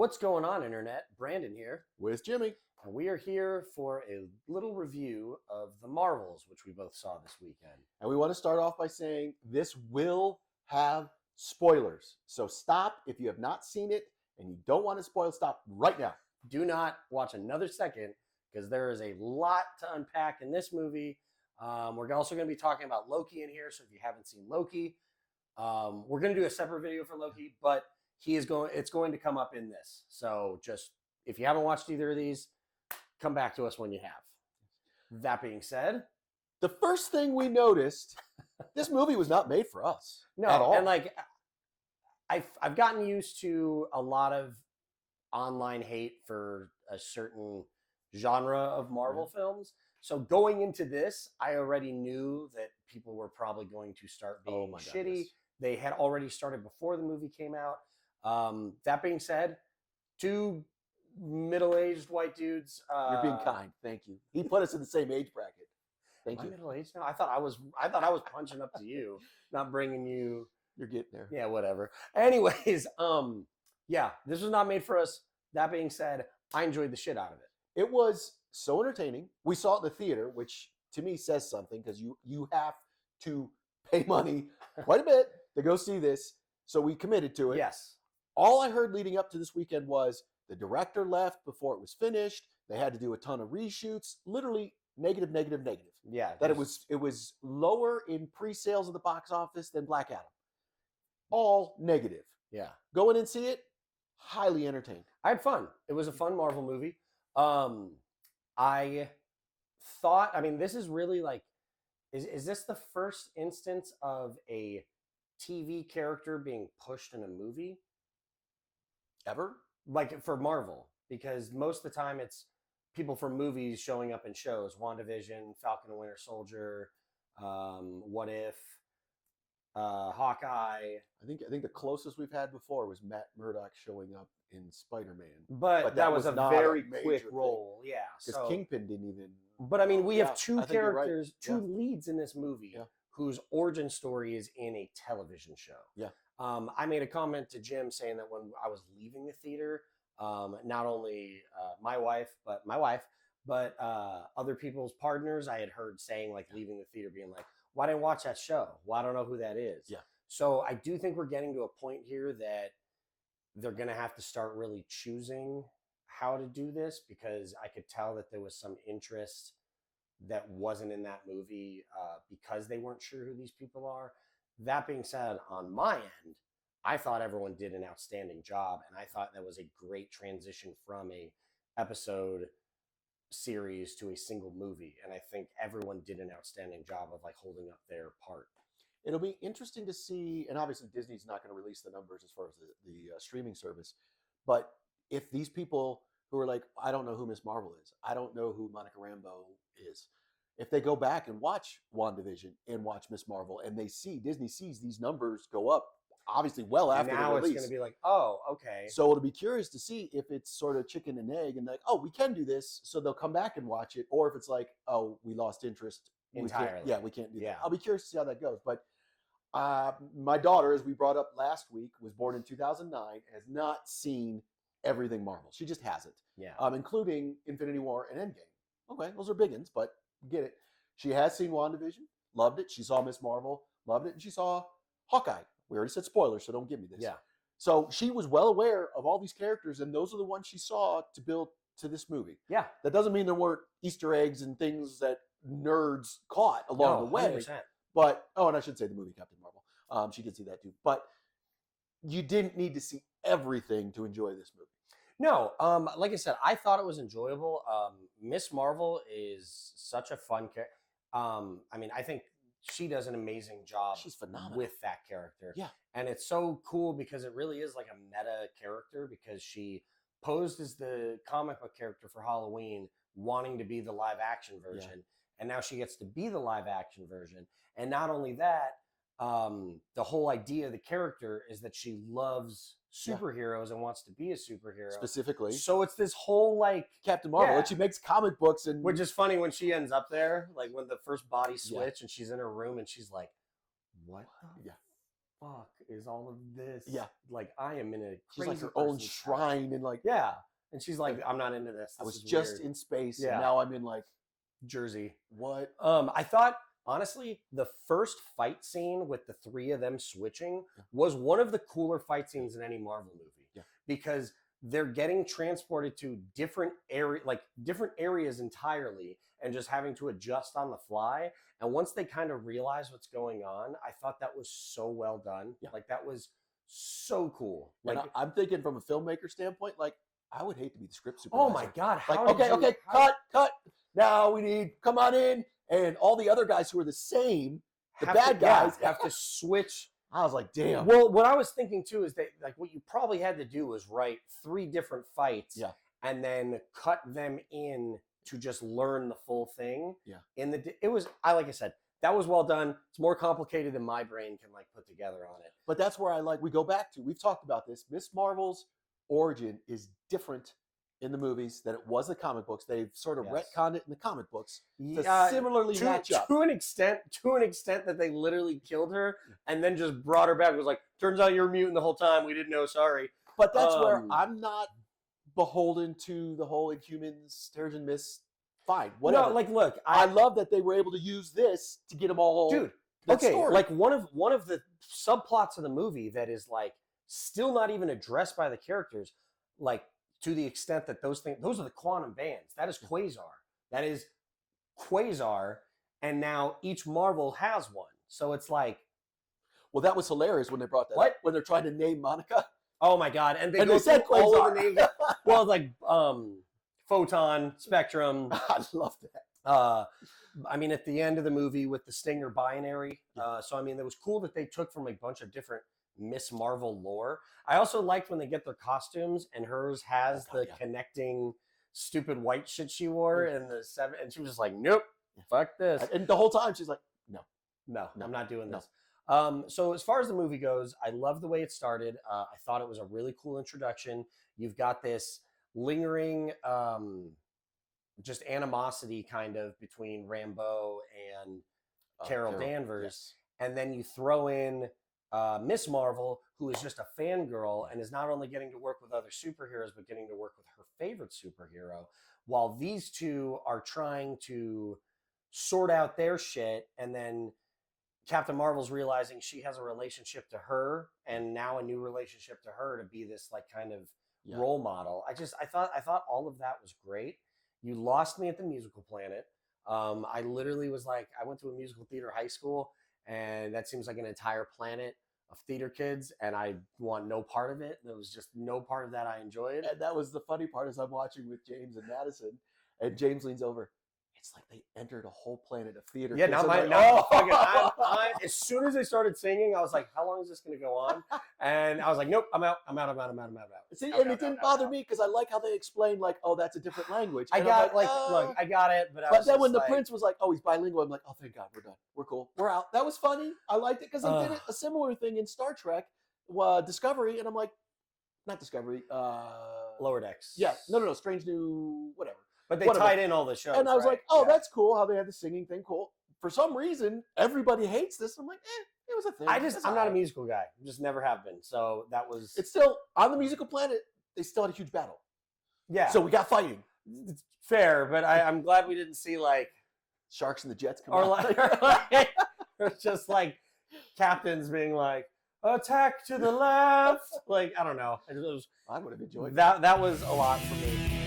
What's going on, Internet? Brandon here. With Jimmy. And we are here for a little review of The Marvels, which we both saw this weekend. And we want to start off by saying this will have spoilers. So stop if you have not seen it and you don't want to spoil, stop right now. Do not watch another second because there is a lot to unpack in this movie. We're also going to be talking about Loki in here. So if you haven't seen Loki, we're going to do a separate video for Loki, but it's going to come up in this. So just if you haven't watched either of these, come back to us when you have. That being said, the first thing we noticed, this movie was not made for us. No, at all. And like I've gotten used to a lot of online hate for a certain genre of Marvel films. So going into this, I already knew that people were probably going to start being shitty. Goodness. They had already started before the movie came out. That being said, two middle-aged white dudes. You're being kind. Thank you. He put us in the same age bracket. Thank you. Middle-aged now? I thought I was punching up to you, not bringing you. You're getting there. Yeah, whatever. Anyways, yeah, this was not made for us. That being said, I enjoyed the shit out of it. It was so entertaining. We saw it in the theater, which to me says something because you have to pay money quite a bit to go see this. So we committed to it. Yes. All I heard leading up to this weekend was the director left before it was finished. They had to do a ton of reshoots. Literally negative. Yeah. That it was lower in pre-sales of the box office than Black Adam. All negative. Yeah. Go in and see it. Highly entertained. I had fun. It was a fun Marvel movie. I thought, I mean, this is really like, is this the first instance of a TV character being pushed in a movie? Ever? Like for Marvel, because most of the time it's people from movies showing up in shows. WandaVision, Falcon and Winter Soldier, What If, Hawkeye. I think the closest we've had before was Matt Murdock showing up in Spider-Man. But that was a not very major quick thing. role. Yeah. Because Kingpin didn't even... But I mean, we have Yeah, two I think you're right. characters, two Yeah. leads in this movie Yeah. whose origin story is in a television show. Yeah. I made a comment to Jim saying that when I was leaving the theater, not only my wife, but other people's partners I had heard saying, like, leaving the theater being like, why didn't I watch that show? Well, I don't know who that is. Yeah. So I do think we're getting to a point here that they're going to have to start really choosing how to do this, because I could tell that there was some interest that wasn't in that movie because they weren't sure who these people are. That being said, on my end, I thought everyone did an outstanding job, and I thought that was a great transition from a episode series to a single movie, and I think everyone did an outstanding job of like holding up their part. It'll be interesting to see, and obviously Disney's not going to release the numbers as far as the streaming service, but if these people who are like, I don't know who Miss Marvel is, I don't know who Monica Rambeau is, if they go back and watch WandaVision and watch Miss Marvel, and Disney sees these numbers go up, obviously well after now the it's release. going to be like, oh, okay. So it'll be curious to see if it's sort of chicken and egg, and like, oh, we can do this, so they'll come back and watch it, or if it's like, oh, we lost interest entirely. We can't do Yeah. that. I'll be curious to see how that goes. But my daughter, as we brought up last week, was born in 2009, has not seen everything Marvel. She just hasn't. Yeah. Including Infinity War and Endgame. Okay, those are big ones, but get it. She has seen WandaVision, loved it. She saw Miss Marvel, loved it. And she saw Hawkeye. We already said spoilers, so don't give me this. Yeah. So she was well aware of all these characters, and those are the ones she saw to build to this movie. Yeah. That doesn't mean there weren't Easter eggs and things that nerds caught along the way. 100%. But, and I should say the movie Captain Marvel. She did see that too. But you didn't need to see everything to enjoy this movie. No, like I said, I thought it was enjoyable. Miss Marvel is such a fun character. I mean, I think she does an amazing job. She's phenomenal with that character. Yeah. And it's so cool because it really is like a meta character, because she posed as the comic book character for Halloween, wanting to be the live action version. Yeah. And now she gets to be the live action version. And not only that, the whole idea of the character is that she loves superheroes and wants to be a superhero. Specifically. So it's this whole like Captain Marvel. Yeah. And she makes comic books. And which is funny when she ends up there, like when the first body switch and she's in her room and she's like, what the fuck is all of this? Yeah. Like I am in a She's crazy like her own person's house. shrine, and like Yeah. And she's like, I'm not into this. I was This is just weird. in space, Yeah. and now I'm in like Jersey. what? I thought honestly the first fight scene with the three of them switching was one of the cooler fight scenes in any Marvel movie. Yeah. Because they're getting transported to different areas entirely and just having to adjust on the fly. And once they kind of realize what's going on, I thought that was so well done. Yeah. Like that was so cool. Like Like I'm thinking from a filmmaker standpoint, like I would hate to be the script oh supervisor. my god, Like how did you, okay, how- cut. Now we need come on in, and all the other guys who are the same, the have bad to, yeah, guys have to switch. I was like, damn. Well, what I was thinking too is that like what you probably had to do was write 3 different fights, Yeah. and then cut them in to just learn the full thing. Yeah. It was like I said, that was well done. It's more complicated than my brain can like put together on it. But that's where we go back to. We've talked about this. Miss Marvel's origin is different in the movies than it was in the comic books. They've sort of Yes. retconned it in the comic books to Yeah, similarly match up. to an extent that they literally killed her and then just brought her back. It was like, turns out you were mutant the whole time. We didn't know. Sorry. But that's where Um, I'm not beholden to the whole Inhumans, Terrigen Mist. Fine, whatever. No, like, look, I love that they were able to use this to get them all. dude. that Okay, story. like one of the subplots of the movie that is like still not even addressed by the characters, like to the extent that those are the quantum bands. That is Quasar. That is Quasar, and now each Marvel has one. So it's like, Well, that was hilarious when they brought that What? up, when they're trying to name Monica. oh my god, and they And go they said through all of the Quasar. names. Well, like Photon, Spectrum. I love that. I mean, at the end of the movie with the Stinger binary. So I mean, it was cool that they took from a bunch of different Miss Marvel lore. I also liked when they get their costumes and hers has Oh, God, the yeah. connecting stupid white shit she wore in the 7, and she was just like, nope, fuck this. And the whole time she's like, No, No, I'm not doing no. this. So as far as the movie goes, I love the way it started. I thought it was a really cool introduction. You've got this lingering just animosity kind of between Rambeau and Carol Danvers. yes. And then you throw in Miss Marvel, who is just a fangirl and is not only getting to work with other superheroes, but getting to work with her favorite superhero, while these two are trying to sort out their shit. And then Captain Marvel's realizing she has a relationship to her, and now a new relationship to her to be this like kind of Yeah. role model. I thought all of that was great. You lost me at the Musical Planet. I literally was like, I went to a musical theater high school, and that seems like an entire planet of theater kids, and I want no part of it. There was just no part of that I enjoyed. And that was the funny part as I'm watching with James and Madison, and James leans over. It's like they entered a whole planet of theater. Yeah, kids. now I'm my like, now oh! fucking, as soon as they started singing, I was like, how long is this going to go on? And I was like, nope, I'm out. See, Out, and out, it didn't out, bother out. me because I like how they explained, like, oh, that's a different language. I And I'm got like, look, I got it, but I but was then just when the like, prince was like, oh, he's bilingual, I'm like, oh, thank God, we're done. We're cool. We're out. That was funny. I liked it because they did a similar thing in Star Trek, Discovery, and I'm like, not Discovery. Lower Decks. Yeah, no, Strange New whatever. But they whatever. tied in all the shows. And I was right? like, oh, Yeah. that's cool how they had the singing thing. Cool. For some reason, everybody hates this. I'm like, it was a thing. It's I'm not a alright. musical guy. Just never have been. So that was It's still on the musical planet. They still had a huge battle. yeah. So we got fighting. It's fair, but I'm glad we didn't see like Sharks and the Jets come or out. like or just like captains being like attack to the left. Like I don't know. It was I would have enjoyed that was a lot for me.